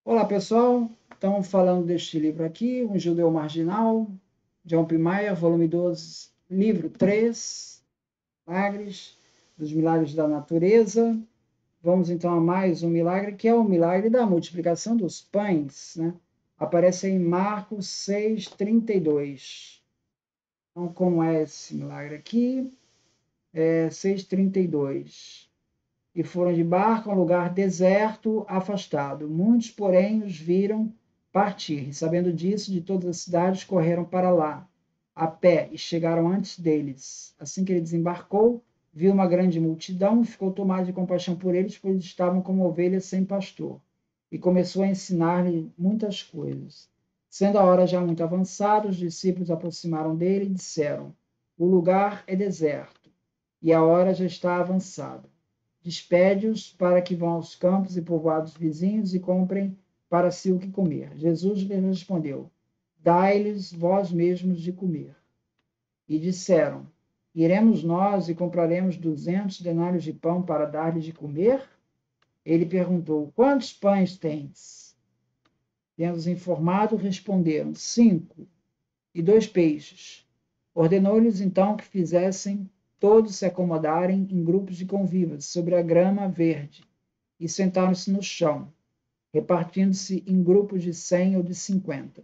Olá, pessoal. Estamos falando deste livro aqui, Um Judeu Marginal, John P. Mayer, volume 12, livro 3, Milagres, dos Milagres da Natureza. Vamos então a mais um milagre, que é o milagre da multiplicação dos pães, né? Aparece em Marcos 6:32. Então, como é esse milagre aqui? É 6:32. E foram de barco a um lugar deserto, afastado. Muitos, porém, os viram partir, e sabendo disso, de todas as cidades correram para lá, a pé, e chegaram antes deles. Assim que ele desembarcou, viu uma grande multidão e ficou tomado de compaixão por eles, pois estavam como ovelhas sem pastor. E começou a ensinar-lhe muitas coisas. Sendo a hora já muito avançada, os discípulos aproximaram dele e disseram: O lugar é deserto, e a hora já está avançada. Despede-os para que vão aos campos e povoados vizinhos e comprem para si o que comer. Jesus lhes respondeu: Dai-lhes vós mesmos de comer. E disseram: Iremos nós e compraremos 200 denários de pão para dar-lhes de comer? Ele perguntou: Quantos pães tens? Tendo-os informado, responderam: 5 e 2 peixes. Ordenou-lhes então que fizessem todos se acomodarem em grupos de convivas sobre a grama verde e sentaram-se no chão, repartindo-se em grupos de 100 ou de 50.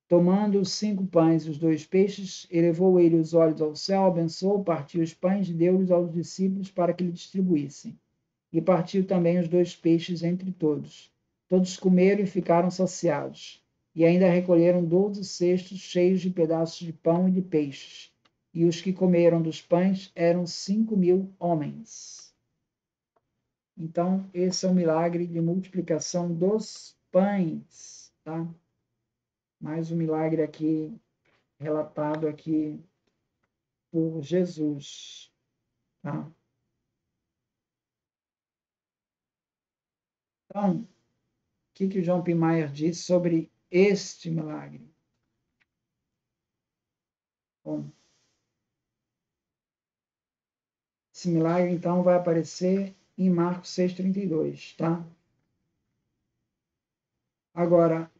Tomando os 5 pães e os 2 peixes, elevou ele os olhos ao céu, abençoou, partiu os pães e deu-os aos discípulos para que lhe distribuíssem. E partiu também os 2 peixes entre todos. Todos comeram e ficaram saciados. E ainda recolheram 12 cestos cheios de pedaços de pão e de peixes. E os que comeram dos pães eram 5.000 homens. Então, esse é o milagre de multiplicação dos pães, tá? Mais um milagre aqui, relatado aqui por Jesus, tá? Então, o que o João P. Mayer diz sobre este milagre? Bom, esse milagre, então, vai aparecer em Marcos 6:32, tá? Agora,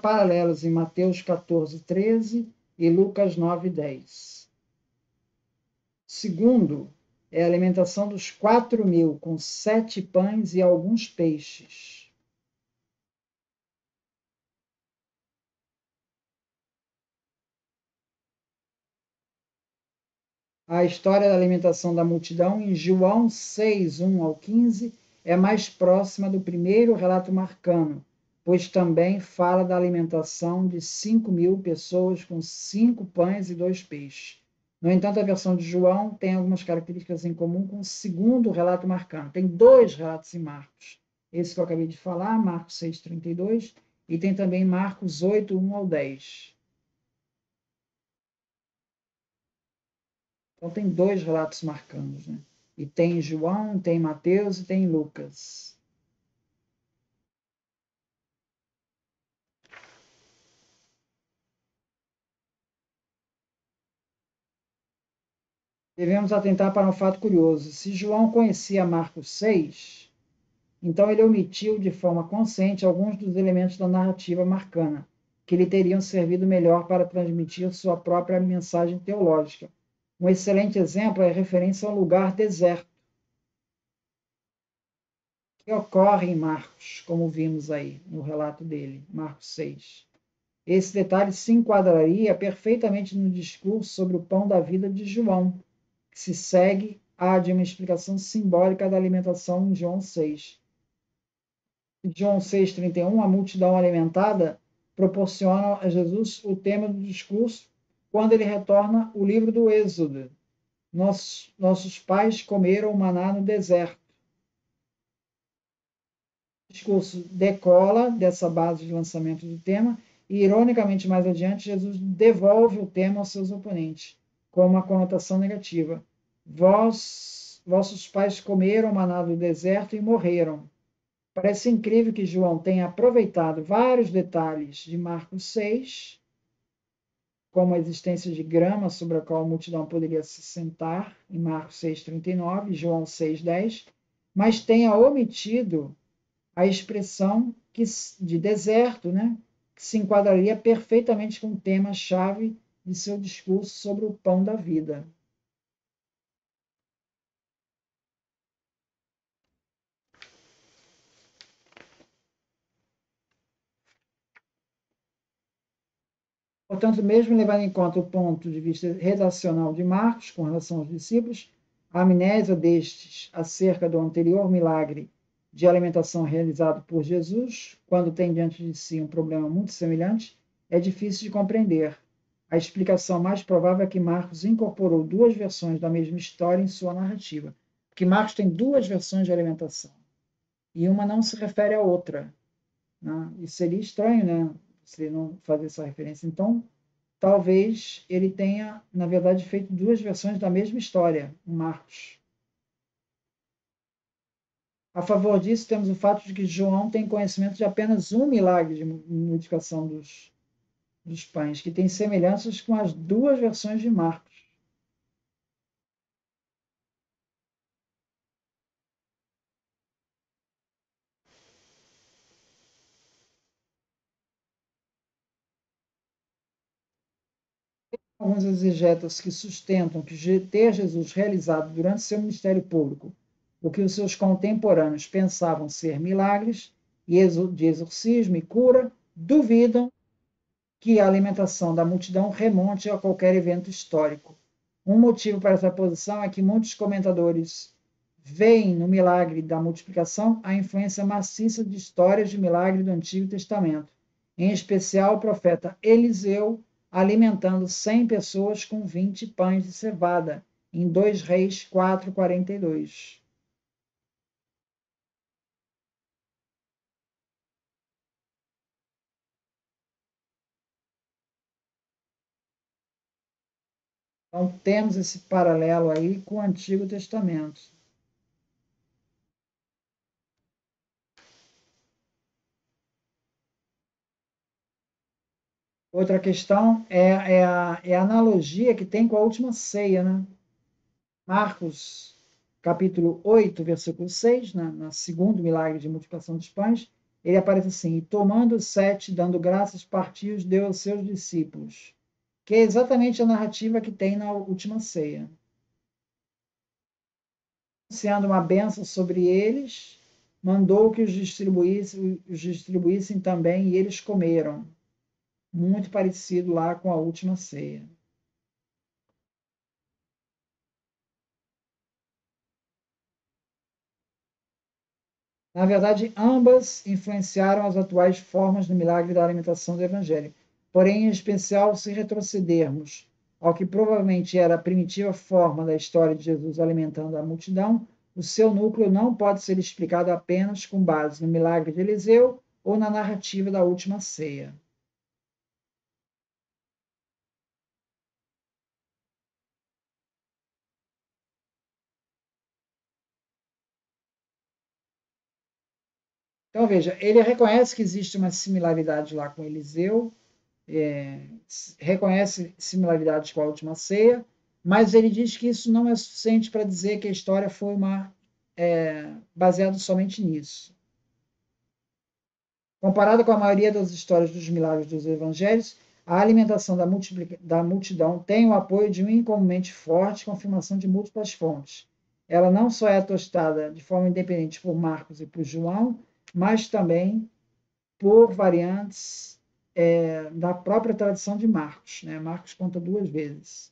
paralelos em Mateus 14:13 e Lucas 9:10. Segundo, é a alimentação dos 4.000 com 7 pães e alguns peixes. A história da alimentação da multidão, em João 6:1-15, é mais próxima do primeiro relato marcano, pois também fala da alimentação de 5.000 pessoas com 5 pães e 2 peixes. No entanto, a versão de João tem algumas características em comum com o segundo relato marcano. Tem 2 relatos em Marcos. Esse que eu acabei de falar, Marcos 6:32, e tem também Marcos 8:1-10. Então, tem 2 relatos marcanos, né? E tem João, tem Mateus e tem Lucas. Devemos atentar para um fato curioso. Se João conhecia Marcos 6, então ele omitiu de forma consciente alguns dos elementos da narrativa marcana, que lhe teriam servido melhor para transmitir sua própria mensagem teológica. Um excelente exemplo é a referência ao lugar deserto, que ocorre em Marcos, como vimos aí no relato dele, Marcos 6. Esse detalhe se enquadraria perfeitamente no discurso sobre o pão da vida de João, que se segue a de uma explicação simbólica da alimentação em João 6. João 6:31, a multidão alimentada proporciona a Jesus o tema do discurso quando ele retorna o livro do Êxodo. Nossos pais comeram maná no deserto. O discurso decola dessa base de lançamento do tema e, ironicamente, mais adiante, Jesus devolve o tema aos seus oponentes, com uma conotação negativa. Vossos pais comeram maná do deserto e morreram. Parece incrível que João tenha aproveitado vários detalhes de Marcos 6, como a existência de grama sobre a qual a multidão poderia se sentar, em Marcos 6,39, João 6,10, mas tenha omitido a expressão de deserto, né, que se enquadraria perfeitamente com o tema-chave de seu discurso sobre o pão da vida. Portanto, mesmo levando em conta o ponto de vista redacional de Marcos com relação aos discípulos, a amnésia destes acerca do anterior milagre de alimentação realizado por Jesus, quando tem diante de si um problema muito semelhante, é difícil de compreender. A explicação mais provável é que Marcos incorporou duas versões da mesma história em sua narrativa, porque Marcos tem duas versões de alimentação, e uma não se refere à outra, né? E seria estranho, né, se não fazer essa referência. Então, talvez ele tenha, na verdade, feito duas versões da mesma história, em Marcos. A favor disso, temos o fato de que João tem conhecimento de apenas um milagre de multiplicação dos pães, que tem semelhanças com as duas versões de Marcos. Alguns exegetas que sustentam que ter Jesus realizado durante seu ministério público o que os seus contemporâneos pensavam ser milagres de exorcismo e cura, duvidam que a alimentação da multidão remonte a qualquer evento histórico. Um motivo para essa posição é que muitos comentadores veem no milagre da multiplicação a influência maciça de histórias de milagre do Antigo Testamento, em especial o profeta Eliseu alimentando 100 pessoas com 20 pães de cevada, em 2 Reis 4:42. Então, temos esse paralelo aí com o Antigo Testamento. Outra questão é a analogia que tem com a última ceia, né? Marcos, capítulo 8, versículo 6, no segundo milagre de multiplicação dos pães, ele aparece assim: e tomando os 7, dando graças, partiu e deu aos seus discípulos, que é exatamente a narrativa que tem na última ceia. Anunciando uma bênção sobre eles, mandou que os distribuíssem também, e eles comeram. Muito parecido lá com a última ceia. Na verdade, ambas influenciaram as atuais formas do milagre da alimentação do Evangelho. Porém, em especial, se retrocedermos ao que provavelmente era a primitiva forma da história de Jesus alimentando a multidão, o seu núcleo não pode ser explicado apenas com base no milagre de Eliseu ou na narrativa da última ceia. Então, veja, ele reconhece que existe uma similaridade lá com Eliseu, é, reconhece similaridades com a última ceia, mas ele diz que isso não é suficiente para dizer que a história foi baseada somente nisso. Comparado com a maioria das histórias dos milagres dos evangelhos, a alimentação da multidão tem o apoio de uma incomumente forte confirmação de múltiplas fontes. Ela não só é atestada de forma independente por Marcos e por João, mas também por variantes da própria tradição de Marcos. Né? Marcos conta duas vezes.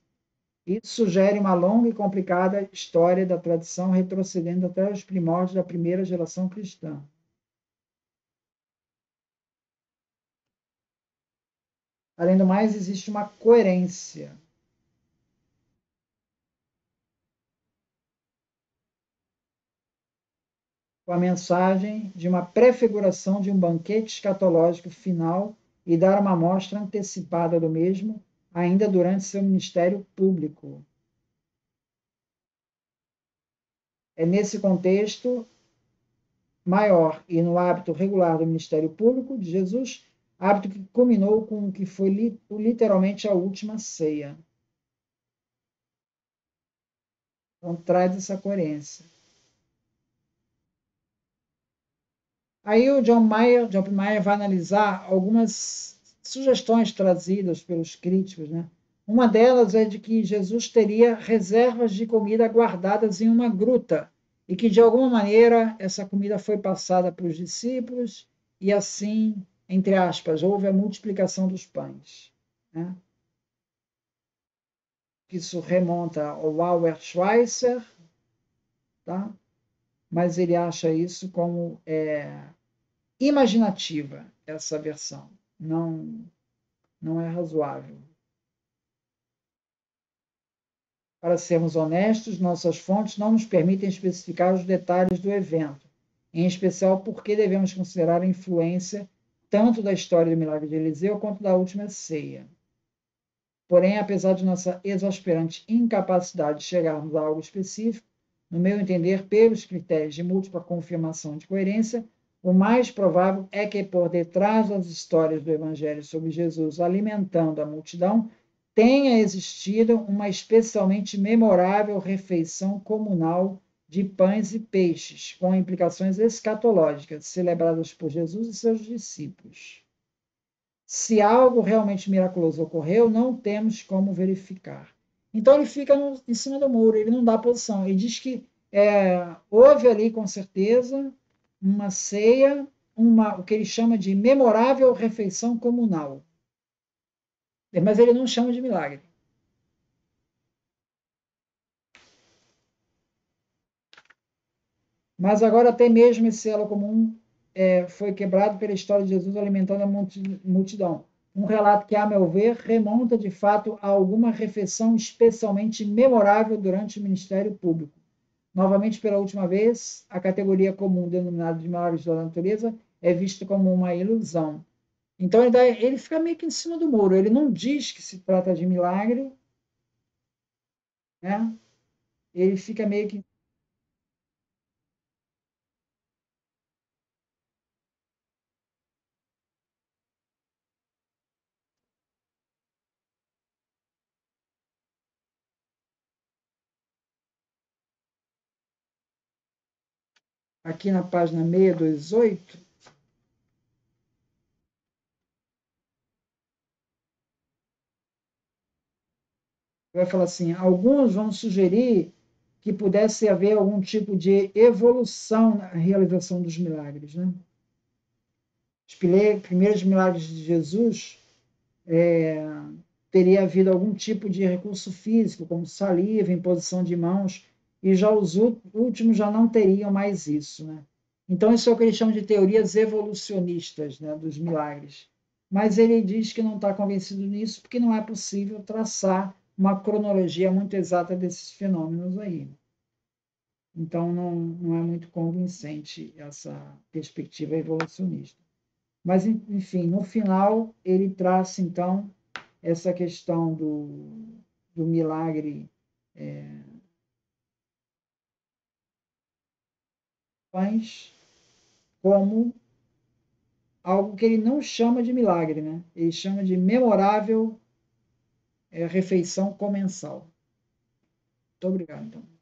Isso sugere uma longa e complicada história da tradição, retrocedendo até os primórdios da primeira geração cristã. Além do mais, existe uma coerência com a mensagem de uma prefiguração de um banquete escatológico final e dar uma amostra antecipada do mesmo, ainda durante seu ministério público. É nesse contexto maior e no hábito regular do ministério público de Jesus, hábito que culminou com o que foi literalmente a última ceia. Então, traz essa coerência. Aí o John P. Mayer vai analisar algumas sugestões trazidas pelos críticos, né? Uma delas é de que Jesus teria reservas de comida guardadas em uma gruta e que, de alguma maneira, essa comida foi passada para os discípulos e, assim, entre aspas, houve a multiplicação dos pães. Né? Isso remonta ao Albert Schweitzer, tá? Mas ele acha isso como imaginativa, essa versão. Não é razoável. Para sermos honestos, nossas fontes não nos permitem especificar os detalhes do evento, em especial porque devemos considerar a influência tanto da história do milagre de Eliseu quanto da última ceia. Porém, apesar de nossa exasperante incapacidade de chegarmos a algo específico, no meu entender, pelos critérios de múltipla confirmação de coerência, o mais provável é que por detrás das histórias do Evangelho sobre Jesus alimentando a multidão, tenha existido uma especialmente memorável refeição comunal de pães e peixes, com implicações escatológicas, celebradas por Jesus e seus discípulos. Se algo realmente miraculoso ocorreu, não temos como verificar. Então ele fica em cima do muro, ele não dá posição. Ele diz que houve ali, com certeza, uma ceia, o que ele chama de memorável refeição comunal. Mas ele não chama de milagre. Mas agora até mesmo esse elo comum foi quebrado pela história de Jesus alimentando a multidão. Um relato que, a meu ver, remonta de fato a alguma refeição especialmente memorável durante o ministério público. Novamente, pela última vez, a categoria comum denominada de milagres da natureza é vista como uma ilusão. Então ele fica meio que em cima do muro. Ele não diz que se trata de milagre, né? Ele fica meio que aqui na página 628. Vai falar assim: alguns vão sugerir que pudesse haver algum tipo de evolução na realização dos milagres. Né? Os primeiros milagres de Jesus teria havido algum tipo de recurso físico, como saliva, imposição de mãos, e já os últimos já não teriam mais isso. Né? Então, isso é o que eles chamam de teorias evolucionistas, né, dos milagres. Mas ele diz que não está convencido nisso, porque não é possível traçar uma cronologia muito exata desses fenômenos aí. Então, não é muito convincente essa perspectiva evolucionista. Mas, enfim, no final, ele traça, então, essa questão do milagre mas como algo que ele não chama de milagre, né? Ele chama de memorável refeição comensal. Muito obrigado, então.